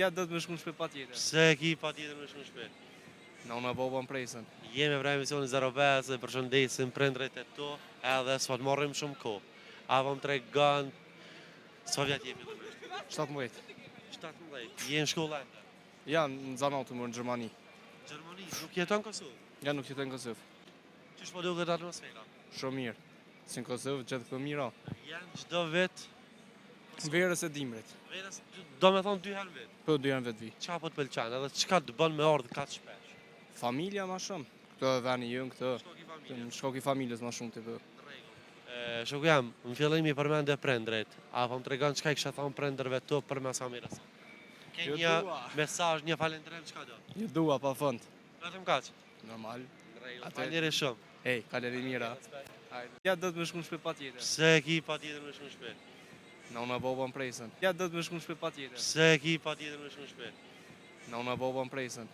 Ja, do të më shku në shtëpi patjetër. Pse e ki patjetër me shku në shtëpi? Nona baba më presin. Jemi për emisionin 05 e përshëndesim prindrit e tu, edhe s'pat marrim shumë kohë. Apo më tregon sa vjet je fillimisht? 17. 17. Je në shkollë ende? Ja, në zanatu më në Gjermani. Gjermani, nuk jeton në Kosovë? Ja, nuk jeton në Kosovë. Qysh po duket atmosfera? Shumë mirë. Si në Kosovë, gjithë këtë mira. Janë çdo vit Verës e dimrit. verës, do me thonë 2 herë vit. Po 2 janë vetë vi. Qa po të pëlqen, edhe çka të bën me ardhë kaq shpesh? Familja ma shumë. Këto e veni jënë, këto. Shkoki familje. Në shkoki familjes ma shumë të bë. Shoku jam, në fillim i përmende prindrit, apo më tregon çka i kisha thonë prindërve tu për mes Amirës. Ke Jo një dua. mesazh, një falënderim çka do? Ju dua pa fund. Vetëm kaq. Normal. Faleminderit shumë. Ej, kaleri mira. Ja, do të më shku në shtëpi patjetër. Pse e ki patjetër me shku në shtëpi? Nona baba më presin. Ja, do të më shku në shtëpi patjetër. Pse e ki patjetër me shku në shtëpi? Nona baba më presin.